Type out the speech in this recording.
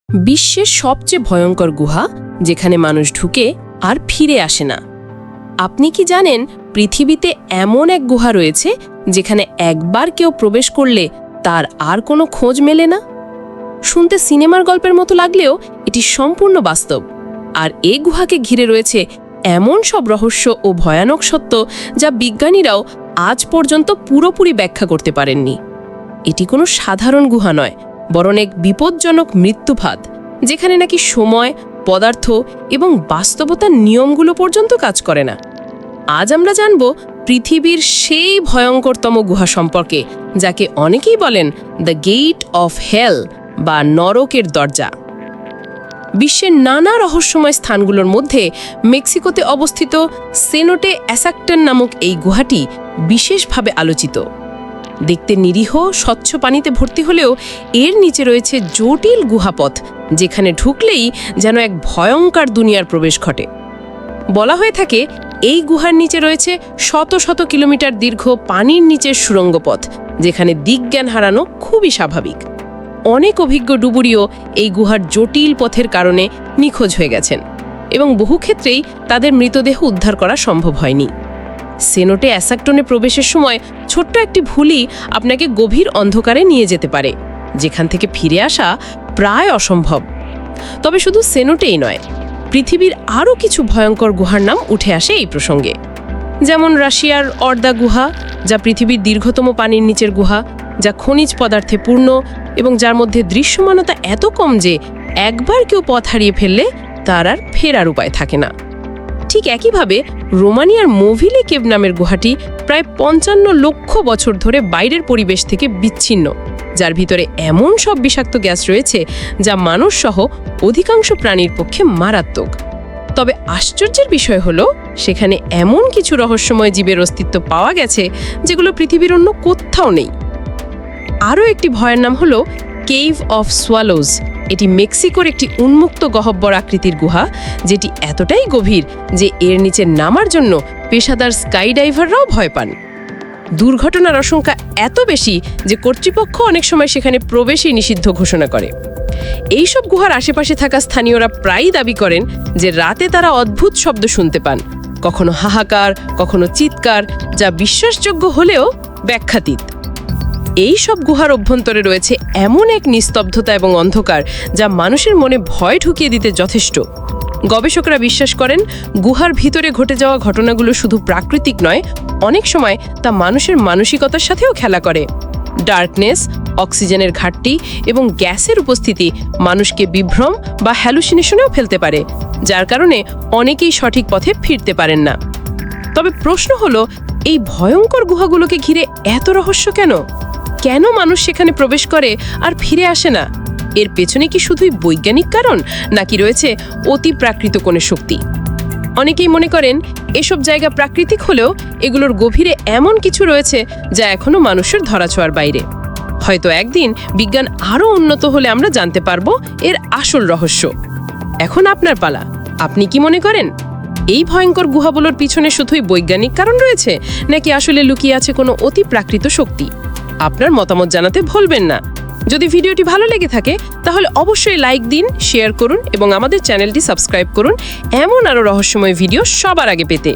বিশ্বের সবচেয়ে ভয়ঙ্কর গুহা যেখানে মানুষ ঢুকে আর ফিরে আসে না। আপনি কি জানেন পৃথিবীতে এমন এক গুহা রয়েছে যেখানে একবার কেউ প্রবেশ করলে তার আর কোনো খোঁজ মেলে না? শুনতে সিনেমার গল্পের মতো লাগলেও এটি সম্পূর্ণ বাস্তব। আর এই গুহাকে ঘিরে রয়েছে এমন সব রহস্য ও ভয়ানক সত্য যা বিজ্ঞানীরাও আজ পর্যন্ত পুরোপুরি ব্যাখ্যা করতে পারেননি। এটি কোনো সাধারণ গুহা নয়, বরং এক বিপজ্জনক মৃত্যুফাত, যেখানে নাকি সময়, পদার্থ এবং বাস্তবতার নিয়মগুলো পর্যন্ত কাজ করে না। আজ আমরা জানব পৃথিবীর সেই ভয়ঙ্করতম গুহা সম্পর্কে, যাকে অনেকেই বলেন দ্য গেট অফ হেল বা নরকের দরজা। বিশ্বের নানা রহস্যময় স্থানগুলোর মধ্যে মেক্সিকোতে অবস্থিত সেনোটে অ্যাসাক্টন নামক এই গুহাটি বিশেষভাবে আলোচিত। দেখতে নিরীহ, স্বচ্ছ পানিতে ভর্তি হলেও এর নিচে রয়েছে জটিল গুহাপথ, যেখানে ঢুকলেই যেন এক ভয়ঙ্কর দুনিয়ার প্রবেশ ঘটে। বলা হয়ে থাকে এই গুহার নিচে রয়েছে শত শত কিলোমিটার দীর্ঘ পানির নিচের সুড়ঙ্গপথ, যেখানে দিকজ্ঞান হারানো খুবই স্বাভাবিক। অনেক অভিজ্ঞ ডুবুরিও এই গুহার জটিল পথের কারণে নিখোঁজ হয়ে গেছেন এবং বহু ক্ষেত্রেই তাদের মৃতদেহ উদ্ধার করা সম্ভব হয়নি। সেনোটে অ্যাসাক্টনে প্রবেশের সময় ছোট্ট একটি ভুলই আপনাকে গভীর অন্ধকারে নিয়ে যেতে পারে, যেখান থেকে ফিরে আসা প্রায় অসম্ভব। তবে শুধু সেনোটেই নয়, পৃথিবীর আরও কিছু ভয়ঙ্কর গুহার নাম উঠে আসে এই প্রসঙ্গে। যেমন রাশিয়ার অর্দা গুহা, যা পৃথিবীর দীর্ঘতম পানির নিচের গুহা, যা খনিজ পদার্থে পূর্ণ এবং যার মধ্যে দৃশ্যমানতা এত কম যে একবার কেউ পথ হারিয়ে ফেললে তার আর ফেরার উপায় থাকে না। ঠিক একইভাবে রোমানিয়ার মোভিলে কেভ নামের গুহাটি প্রায় 55 লক্ষ বছর ধরে বাইরের পরিবেশ থেকে বিচ্ছিন্ন, যার ভিতরে এমন সব বিষাক্ত গ্যাস রয়েছে যা মানুষসহ অধিকাংশ প্রাণীর পক্ষে মারাত্মক। তবে আশ্চর্যের বিষয় হলো, সেখানে এমন কিছু রহস্যময় জীবের অস্তিত্ব পাওয়া গেছে যেগুলো পৃথিবীর অন্য কোথাও নেই। আরও একটি ভয়ের নাম হলো কেভ অফ সোয়ালোজ। এটি মেক্সিকোর একটি উন্মুক্ত গহ্বর আকৃতির গুহা, যেটি এতটাই গভীর যে এর নিচে নামার জন্য পেশাদার স্কাইডাইভাররাও ভয় পান। দুর্ঘটনার আশঙ্কা এত বেশি যে কর্তৃপক্ষ অনেক সময় সেখানে প্রবেশই নিষিদ্ধ ঘোষণা করে। এইসব গুহার আশেপাশে থাকা স্থানীয়রা প্রায়ই দাবি করেন যে রাতে তারা অদ্ভুত শব্দ শুনতে পান, কখনো হাহাকার, কখনো চিৎকার, যা বিশ্বাসযোগ্য হলেও ব্যাখ্যাতীত। এই সব গুহার অভ্যন্তরে রয়েছে এমন এক নিস্তব্ধতা এবং অন্ধকার যা মানুষের মনে ভয় ঢুকিয়ে দিতে যথেষ্ট। গবেষকরা বিশ্বাস করেন গুহার ভিতরে ঘটে যাওয়া ঘটনাগুলো শুধু প্রাকৃতিক নয়, অনেক সময় তা মানুষের মানসিকতার সাথেও খেলা করে। ডার্কনেস, অক্সিজেনের ঘাটতি এবং গ্যাসের উপস্থিতি মানুষকে বিভ্রম বা হ্যালুসিনেশনেও ফেলতে পারে, যার কারণে অনেকেই সঠিক পথে ফিরতে পারেন না। তবে প্রশ্ন হলো, এই ভয়ঙ্কর গুহাগুলোকে ঘিরে এত রহস্য কেন? কেন মানুষ সেখানে প্রবেশ করে আর ফিরে আসে না? এর পেছনে কি শুধুই বৈজ্ঞানিক কারণ, নাকি রয়েছে অতি প্রাকৃত কোনো শক্তি? অনেকেই মনে করেন এসব জায়গা প্রাকৃতিক হলেও এগুলোর গভীরে এমন কিছু রয়েছে যা এখনো মানুষের ধরাছোঁয়ার বাইরে। হয়তো একদিন বিজ্ঞান আরও উন্নত হলে আমরা জানতে পারবো এর আসল রহস্য। এখন আপনার পালা। আপনি কি মনে করেন এই ভয়ঙ্কর গুহাগুলোর পিছনে শুধুই বৈজ্ঞানিক কারণ রয়েছে, নাকি আসলে লুকিয়ে আছে কোনো অতি প্রাকৃত শক্তি? আপনার মতামত জানাতে ভুলবেন না। যদি ভিডিওটি ভালো লেগে থাকে তাহলে অবশ্যই লাইক দিন, শেয়ার করুন এবং আমাদের চ্যানেলটি সাবস্ক্রাইব করুন এমন আরও রহস্যময় ভিডিও সবার আগে পেতে।